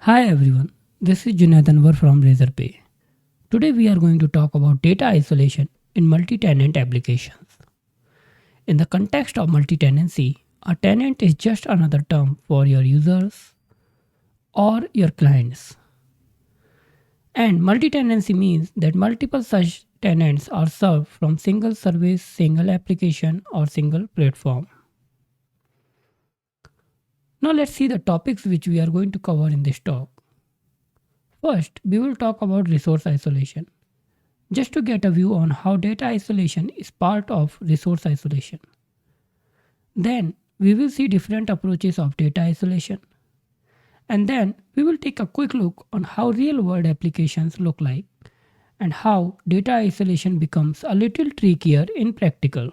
Hi everyone, this is Junaid Anwer from Razorpay. Today we are going to talk about data isolation in multi-tenant applications. In the context of multi-tenancy, a tenant is just another term for your users or your clients. And multi-tenancy means that multiple such tenants are served from single service, single application or single platform. Now let's see the topics which we are going to cover in this talk. First, we will talk about resource isolation. Just to get a view on how data isolation is part of resource isolation. Then we will see different approaches of data isolation. And then we will take a quick look on how real world applications look like and how data isolation becomes a little trickier in practical.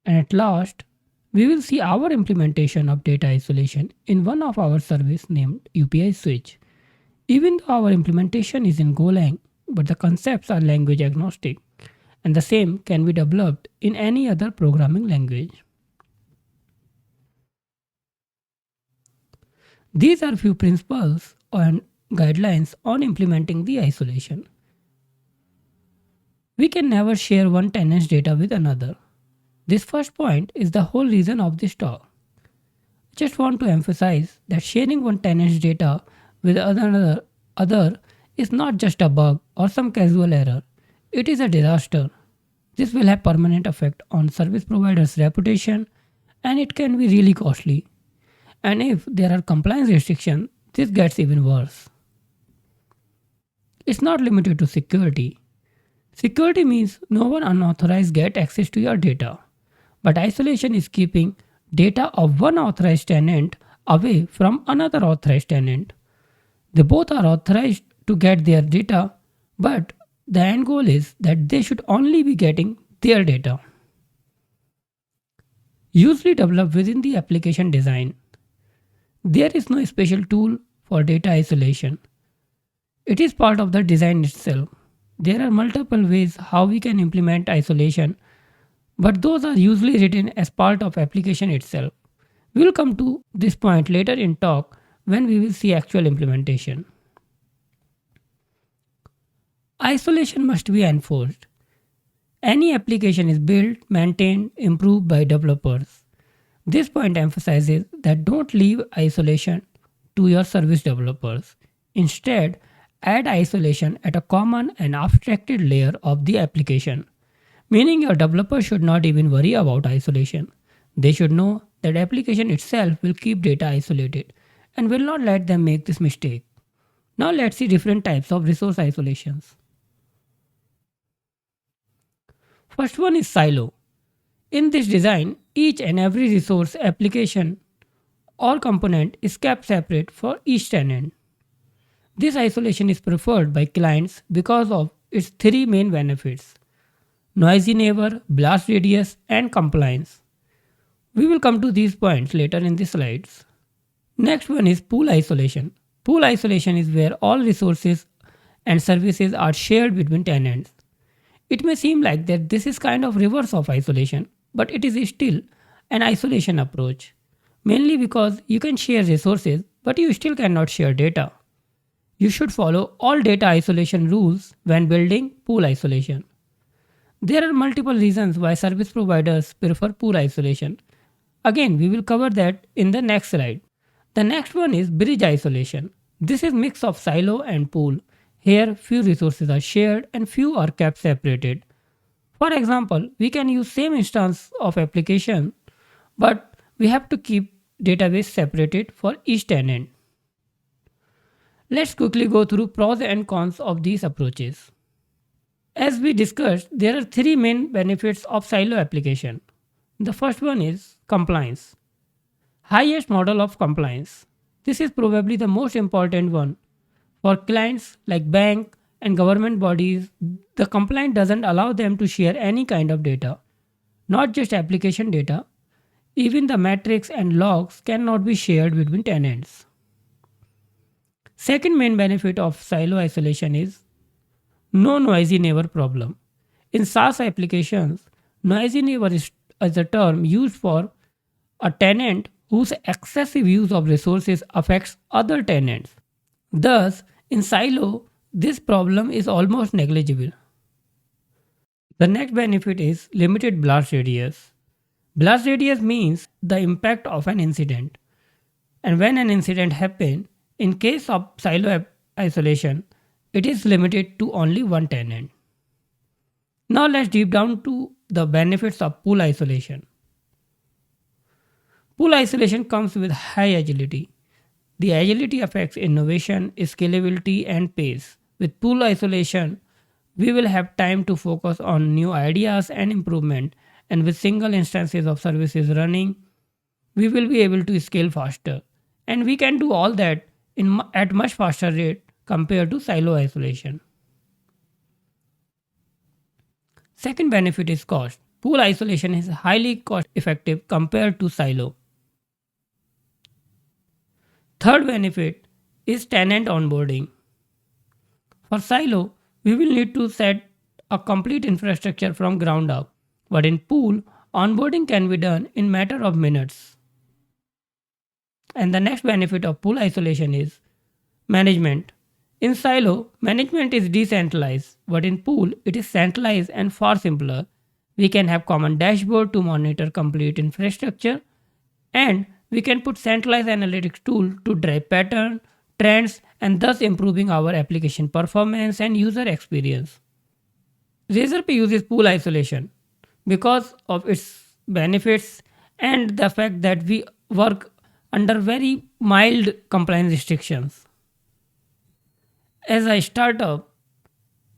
And at last, we will see our implementation of data isolation in one of our service named UPI switch. Even though our implementation is in Golang, but the concepts are language agnostic and the same can be developed in any other programming language. These are few principles and guidelines on implementing the isolation. We can never share one tenant's data with another. This first point is the whole reason of this talk. I just want to emphasize that sharing one tenant's data with other is not just a bug or some casual error. It is a disaster. This will have permanent effect on service provider's reputation and it can be really costly. And if there are compliance restrictions, this gets even worse. It's not limited to security. Security means no one unauthorized get access to your data. But isolation is keeping data of one authorized tenant away from another authorized tenant. They both are authorized to get their data, but the end goal is that they should only be getting their data. Usually developed within the application design. There is no special tool for data isolation. It is part of the design itself. There are multiple ways how we can implement isolation, but those are usually written as part of application itself. We will come to this point later in talk when we will see actual implementation. Isolation must be enforced. Any application is built, maintained, improved by developers. This point emphasizes that don't leave isolation to your service developers. Instead, add isolation at a common and abstracted layer of the application, meaning your developer should not even worry about isolation. They should know that application itself will keep data isolated and will not let them make this mistake. Now let's see different types of resource isolations. First one is silo. In this design, each and every resource, application or component is kept separate for each tenant. This isolation is preferred by clients because of its three main benefits: noisy neighbor, blast radius, and compliance. We will come to these points later in the slides. Next one is pool isolation. Pool isolation is where all resources and services are shared between tenants. It may seem like that this is kind of reverse of isolation, but it is still an isolation approach. Mainly because you can share resources, but you still cannot share data. You should follow all data isolation rules when building pool isolation. There are multiple reasons why service providers prefer pool isolation. Again, we will cover that in the next slide. The next one is bridge isolation. This is mix of silo and pool. Here, few resources are shared and few are kept separated. For example, we can use same instance of application, but we have to keep database separated for each tenant. Let's quickly go through pros and cons of these approaches. As we discussed, there are three main benefits of silo application. The first one is compliance. Highest model of compliance. This is probably the most important one. For clients like bank and government bodies, the compliance doesn't allow them to share any kind of data, not just application data. Even the metrics and logs cannot be shared between tenants. Second main benefit of silo isolation is no noisy neighbor problem. In SaaS applications, noisy neighbor is a term used for a tenant whose excessive use of resources affects other tenants. Thus, in silo, this problem is almost negligible. The next benefit is limited blast radius. Blast radius means the impact of an incident. And when an incident happens, in case of silo isolation, it is limited to only one tenant. Now let's deep down to the benefits of pool isolation. Pool isolation comes with high agility. The agility affects innovation, scalability, and pace. With pool isolation, we will have time to focus on new ideas and improvement, and with single instances of services running, we will be able to scale faster. And we can do all that at much faster rate compared to silo isolation. Second benefit is cost. Pool isolation is highly cost effective compared to silo. Third benefit is tenant onboarding. For silo, we will need to set a complete infrastructure from ground up, but in pool, onboarding can be done in matter of minutes. And the next benefit of pool isolation is management. In silo, management is decentralized, but in pool, it is centralized and far simpler. We can have common dashboard to monitor complete infrastructure, and we can put centralized analytics tool to drive pattern, trends, and thus improving our application performance and user experience. Razorpay uses pool isolation because of its benefits and the fact that we work under very mild compliance restrictions. As a startup,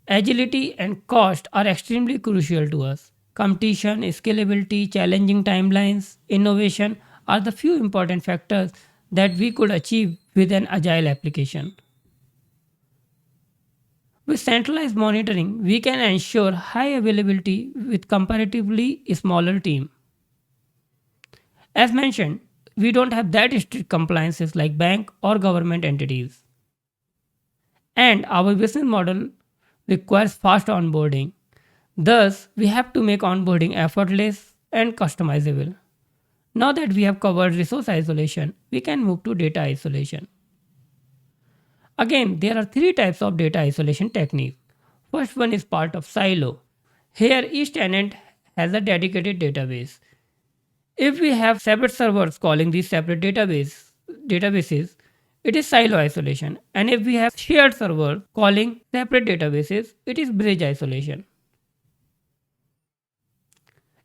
agility and cost are extremely crucial to us. Competition, scalability, challenging timelines, innovation are the few important factors that we could achieve with an agile application. With centralized monitoring, we can ensure high availability with comparatively smaller team. As mentioned, we don't have that strict compliances like bank or government entities. And our business model requires fast onboarding. Thus, we have to make onboarding effortless and customizable. Now that we have covered resource isolation, we can move to data isolation. Again, there are three types of data isolation techniques. First one is part of silo. Here each tenant has a dedicated database. If we have separate servers calling these separate databases, it is silo isolation. And if we have shared servers calling separate databases, it is bridge isolation.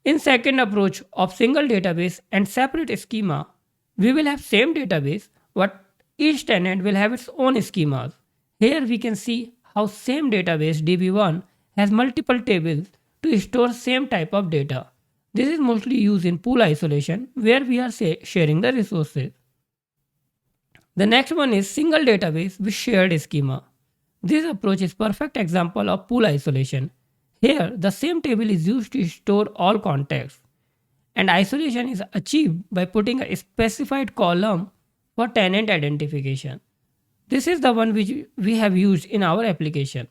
In second approach of single database and separate schema, we will have same database, but each tenant will have its own schemas. Here we can see how same database DB1 has multiple tables to store same type of data. This is mostly used in pool isolation where we are sharing the resources. The next one is single database with shared schema. This approach is perfect example of pool isolation. Here, the same table is used to store all contacts, and isolation is achieved by putting a specified column for tenant identification. This is the one which we have used in our application.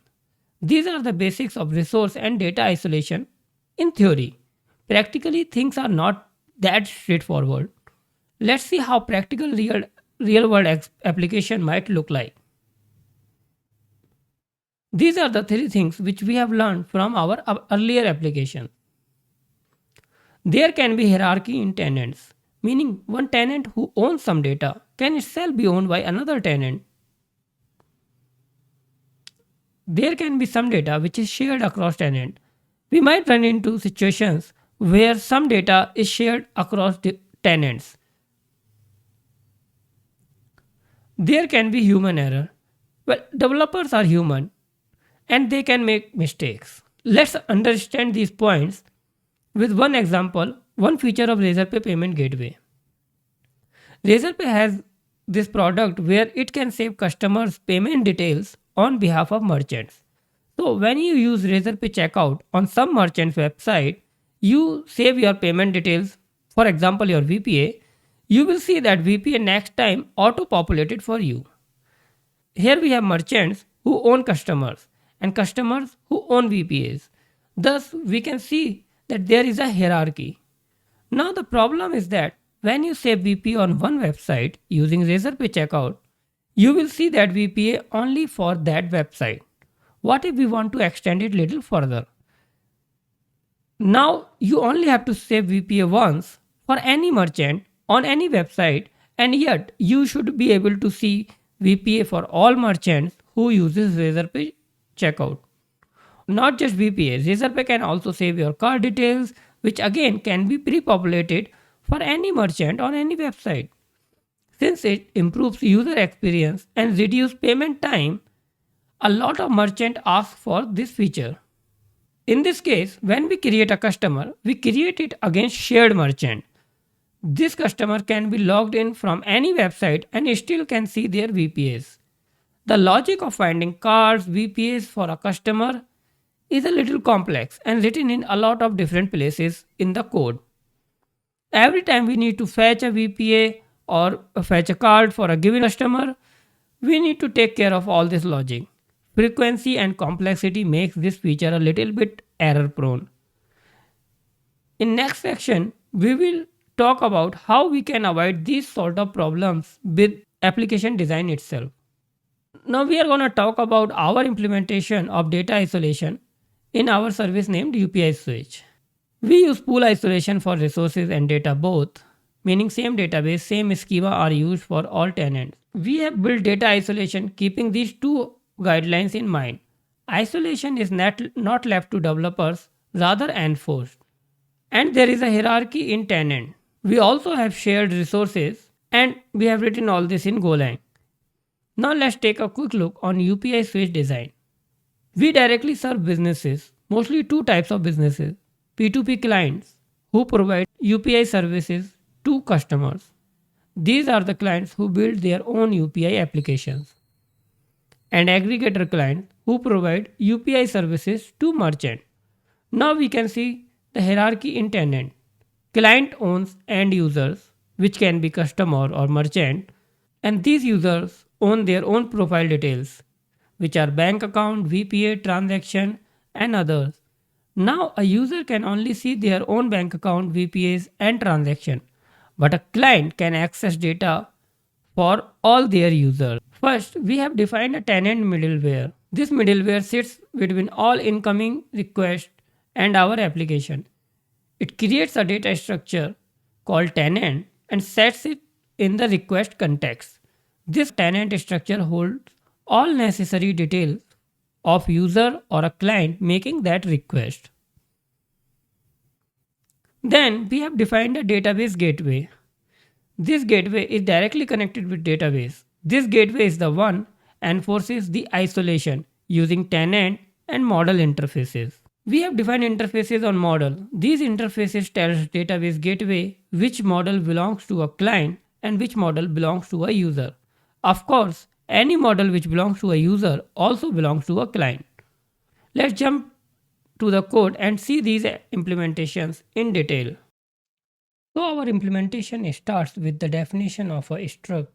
These are the basics of resource and data isolation in theory. Practically, things are not that straightforward. Let's see how practical real world application might look like. These are the three things which we have learned from our earlier application. There can be hierarchy in tenants, meaning one tenant who owns some data can itself be owned by another tenant. There can be some data which is shared across tenants. We might run into situations where some data is shared across the tenants. There can be human error. Well, developers are human and they can make mistakes. Let's understand these points with one example, one feature of Razorpay payment gateway. Razorpay has this product where it can save customers' payment details on behalf of merchants. So when you use Razorpay checkout on some merchant's website, you save your payment details, for example your VPA, you will see that VPA next time auto-populated for you. Here we have merchants who own customers and customers who own VPAs. Thus, we can see that there is a hierarchy. Now the problem is that When you save VPA on one website using Razorpay checkout, you will see that VPA only for that website. What if we want to extend it little further? Now you only have to save VPA once for any merchant on any website, and yet you should be able to see VPA for all merchants who uses Razorpay checkout. Not just VPA, Razorpay can also save your card details, which again can be pre-populated for any merchant on any website. Since it improves user experience and reduces payment time, a lot of merchants ask for this feature. In this case, when we create a customer, we create it against shared merchant. This customer can be logged in from any website and still can see their VPAs. The logic of finding cards, VPAs for a customer is a little complex and written in a lot of different places in the code. Every time we need to fetch a VPA or fetch a card for a given customer, we need to take care of all this logic. Frequency and complexity makes this feature a little bit error prone. In next section, we will talk about how we can avoid these sort of problems with application design itself. Now we are going to talk about our implementation of data isolation in our service named UPI switch. We use pool isolation for resources and data both, meaning same database, same schema are used for all tenants. We have built data isolation keeping these two guidelines in mind. Isolation is not left to developers, rather enforced. And there is a hierarchy in tenant. We also have shared resources and we have written all this in Golang. Now let's take a quick look on UPI switch design. We directly serve businesses, mostly two types of businesses. P2P clients who provide UPI services to customers. These are the clients who build their own UPI applications. And aggregator clients who provide UPI services to merchant. Now we can see the hierarchy in tenant. Client owns end users, which can be customer or merchant, and these users own their own profile details, which are bank account, VPA, transaction, and others. Now a user can only see their own bank account, VPAs, and transaction, but a client can access data for all their users. First, we have defined a tenant middleware. This middleware sits between all incoming requests and our application. It creates a data structure called tenant and sets it in the request context. This tenant structure holds all necessary details of user or a client making that request. Then we have defined a database gateway. This gateway is directly connected with database. This gateway is the one enforces the isolation using tenant and model interfaces. We have defined interfaces on model. These interfaces tells database gateway which model belongs to a client and which model belongs to a user. Of course, any model which belongs to a user also belongs to a client. Let's jump to the code and see these implementations in detail. So our implementation starts with the definition of a struct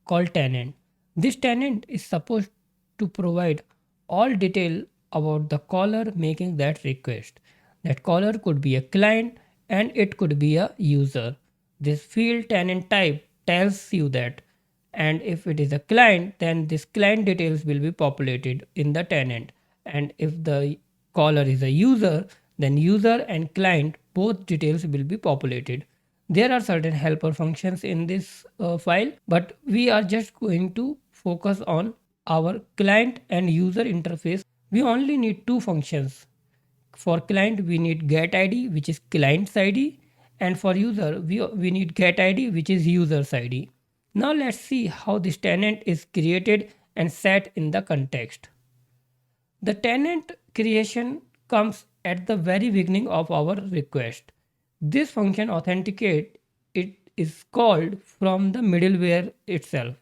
called tenant. This tenant is supposed to provide all detail about the caller making that request. That caller could be a client and it could be a user. This field tenant type tells you that, and if it is a client, then this client details will be populated in the tenant, and if the caller is a user, then user and client both details will be populated. There are certain helper functions in this file, but we are just going to focus on our client and user interface. We only need two functions. For client, we need getID, which is client's ID, and for user, we need getID, which is user's ID. Now let's see how this tenant is created and set in the context. The tenant creation comes at the very beginning of our request. This function authenticate it is called from the middleware itself.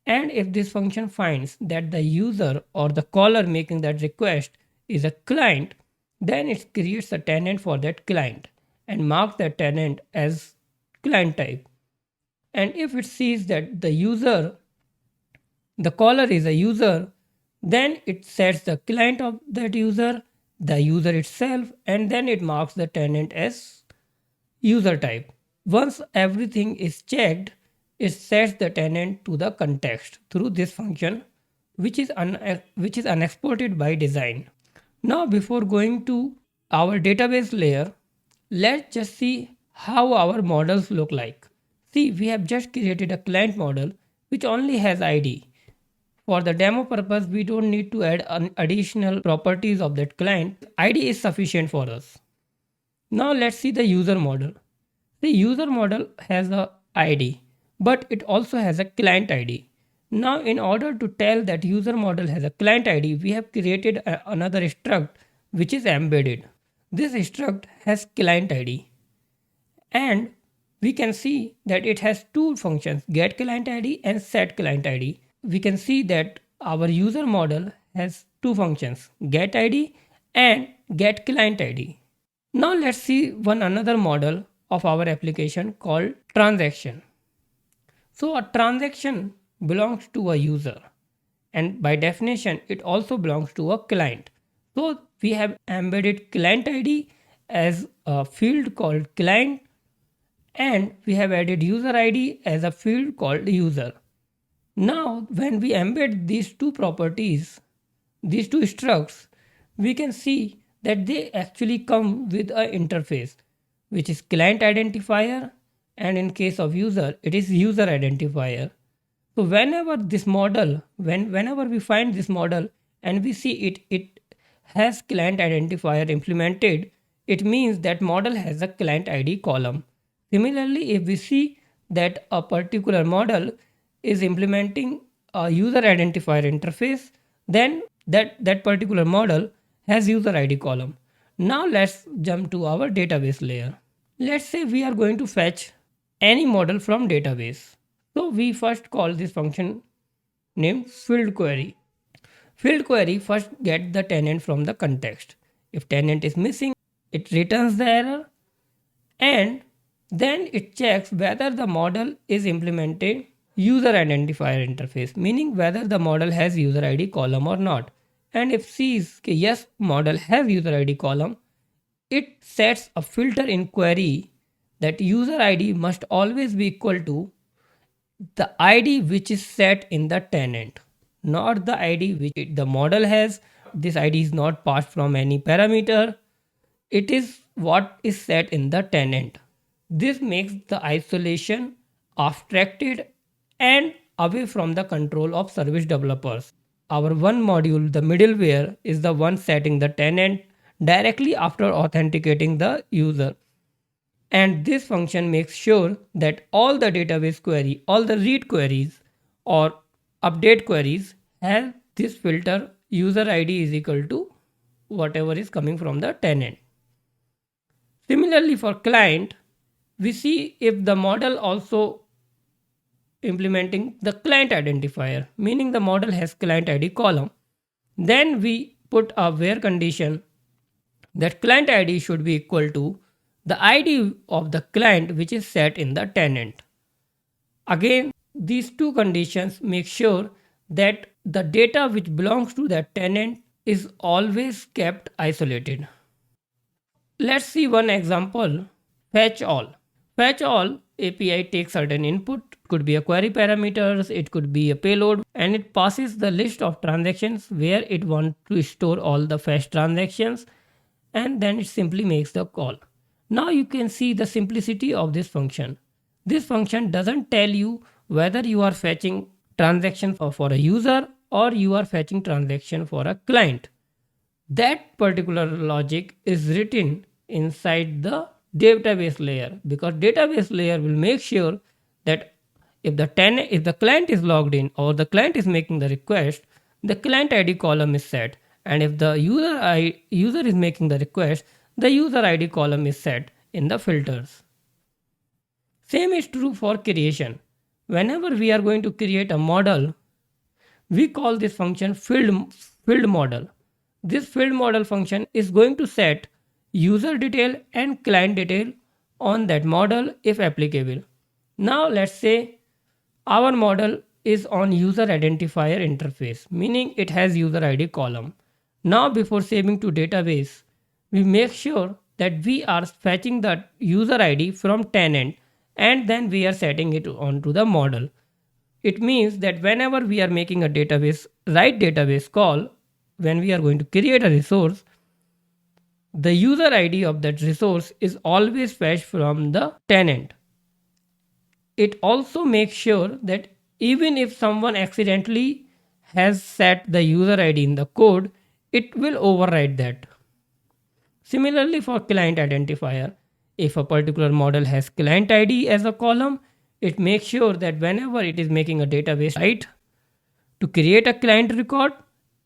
And if this function finds that the user or the caller making that request is a client, then it creates a tenant for that client and marks that tenant as client type. And if it sees that the caller is a user, then it sets the client of that user, the user itself, and then it marks the tenant as user type. Once everything is checked, it sets the tenant to the context through this function, which is unexported by design. Now before going to our database layer, let's just see how our models look like. See, we have just created a client model which only has ID. For the demo purpose, we don't need to add additional properties of that client. ID is sufficient for us. Now let's see the user model. The user model has a ID, but it also has a client ID. Now in order to tell that user model has a client ID, we have created another struct which is embedded. This struct has client ID, and we can see that it has two functions, get client ID and set client ID. We can see that our user model has two functions, get ID and get client ID. Now let's see one another model of our application called transaction. So a transaction belongs to a user, and by definition it also belongs to a client. So we have embedded client ID as a field called client, and we have added user ID as a field called user. Now when we embed these two properties, these two structs, we can see that they actually come with an interface which is client identifier, and in case of user it is user identifier. So whenever this model, whenever we find this model and we see it has client identifier implemented, it means that model has a client ID column. Similarly, if we see that a particular model is implementing a user identifier interface, then that particular model has user ID column. Now let's jump to our database layer. Let's say we are going to fetch any model from database. So we first call this function named field query. Field query first get the tenant from the context. If tenant is missing, it returns the error, and then it checks whether the model is implementing user identifier interface, meaning whether the model has user ID column or not. And if sees yes, model has user ID column, it sets a filter in query that user ID must always be equal to the ID which is set in the tenant, not the ID which the model has. This ID is not passed from any parameter. It is what is set in the tenant. This makes the isolation abstracted and away from the control of service developers. Our one module, the middleware, is the one setting the tenant directly after authenticating the user. And this function makes sure that all the database query, all the read queries or update queries have this filter user ID is equal to whatever is coming from the tenant. Similarly for client, we see if the model also implementing the client identifier, meaning the model has client ID column. Then we put a where condition that client ID should be equal to the ID of the client which is set in the tenant. Again, these two conditions make sure that the data which belongs to that tenant is always kept isolated. Let's see one example, fetch all. Fetch all API takes certain input, could be a query parameters, it could be a payload, and it passes the list of transactions where it wants to store all the fetch transactions, and then it simply makes the call. Now you can see the simplicity of this function. This function doesn't tell you whether you are fetching transaction for a user or you are fetching transaction for a client. That particular logic is written inside the database layer, because database layer will make sure that if the client is logged in or the client is making the request, the client ID column is set, and if the user is making the request, the user ID column is set in the filters. Same is true for creation. Whenever we are going to create a model, we call this function field model. This field model function is going to set user detail and client detail on that model if applicable. Now let's say our model is on user identifier interface, meaning it has user ID column. Now before saving to database, we make sure that we are fetching the user ID from tenant and then we are setting it onto the model. It means that whenever we are making a write database call, when we are going to create a resource, the user ID of that resource is always fetched from the tenant. It also makes sure that even if someone accidentally has set the user ID in the code, it will override that. Similarly, for client identifier, if a particular model has client ID as a column, it makes sure that whenever it is making a database write to create a client record,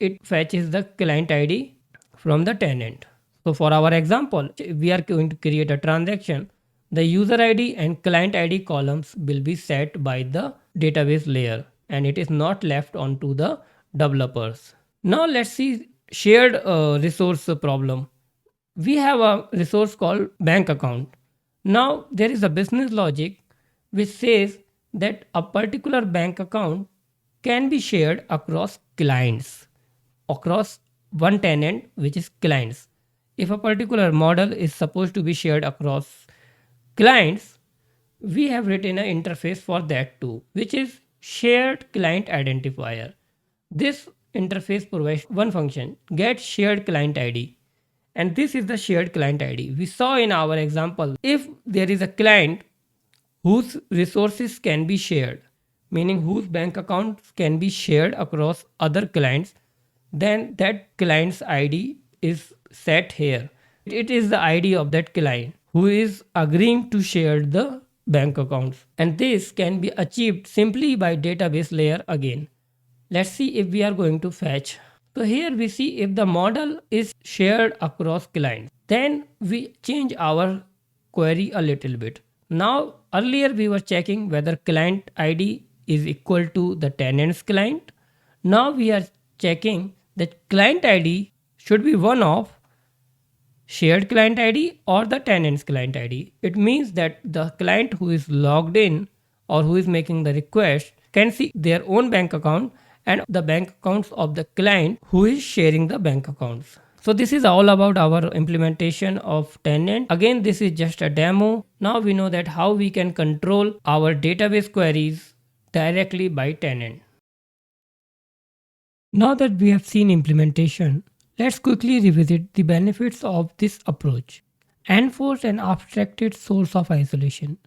it fetches the client ID from the tenant. So for our example, we are going to create a transaction. The user ID and client ID columns will be set by the database layer and it is not left onto the developers. Now let's see shared resource problem. We have a resource called bank account. Now there is a business logic which says that a particular bank account can be shared across clients, across one tenant which is clients. If a particular model is supposed to be shared across clients, we have written an interface for that too, which is shared client identifier. This interface provides one function, get shared client ID. And this is the shared client ID. We saw in our example, if there is a client whose resources can be shared, meaning whose bank accounts can be shared across other clients, then that client's ID is set here. It is the ID of that client who is agreeing to share the bank accounts. And this can be achieved simply by database layer again. Let's see if we are going to fetch. So here we see if the model is shared across clients. Then we change our query a little bit. Now earlier we were checking whether client ID is equal to the tenant's client. Now we are checking that client ID should be one of shared client ID or the tenant's client ID. It means that the client who is logged in or who is making the request can see their own bank account and the bank accounts of the client who is sharing the bank accounts. So this is all about our implementation of tenant. Again, this is just a demo. Now we know that how we can control our database queries directly by tenant. Now that we have seen implementation, let's quickly revisit the benefits of this approach. Enforce an abstracted source of isolation.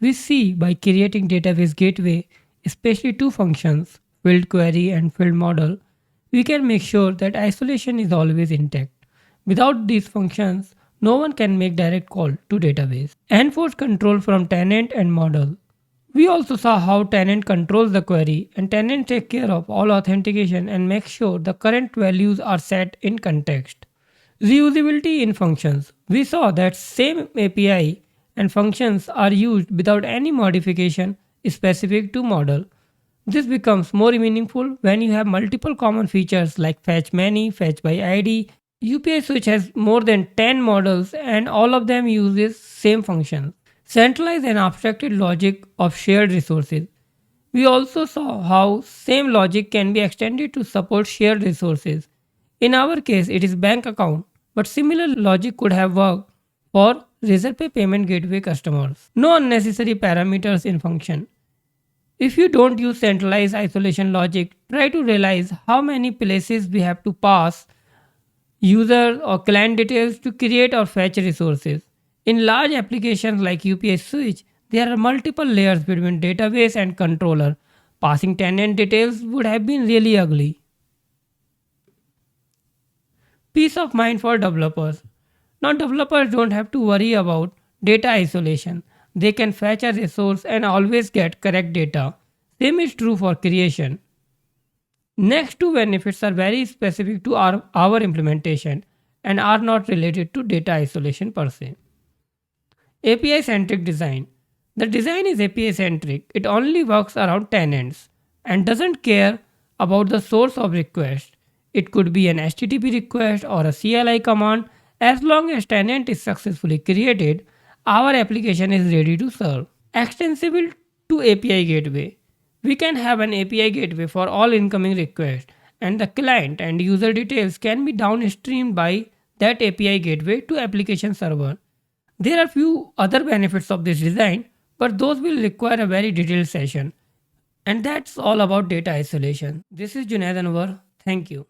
We see by creating database gateway, especially two functions, field query and field model, we can make sure that isolation is always intact. Without these functions, no one can make direct call to database. Enforce control from tenant and model. We also saw how tenant controls the query and tenant take care of all authentication and make sure the current values are set in context. Reusability in functions. We saw that same API and functions are used without any modification specific to model. This becomes more meaningful when you have multiple common features like fetch many, fetch by ID. UPI switch has more than 10 models and all of them uses same functions. Centralize and abstracted logic of shared resources. We also saw how same logic can be extended to support shared resources. In our case, it is bank account, but similar logic could have worked for Razorpay payment gateway customers. No unnecessary parameters in function. If you don't use centralized isolation logic, try to realize how many places we have to pass user or client details to create or fetch resources. In large applications like UPI switch, there are multiple layers between database and controller. Passing tenant details would have been really ugly. Peace of mind for developers. Now developers don't have to worry about data isolation. They can fetch a resource and always get correct data. Same is true for creation. Next two benefits are very specific to our implementation and are not related to data isolation per se. API centric design. The design is API centric. It only works around tenants and doesn't care about the source of request. It could be an HTTP request or a CLI command. As long as tenant is successfully created, our application is ready to serve. Extensible to API gateway. We can have an API gateway for all incoming requests and the client and user details can be downstreamed by that API gateway to application server. There are few other benefits of this design. but those will require a very detailed session. And that's all about data isolation. This is Junaid Anwer. Thank you.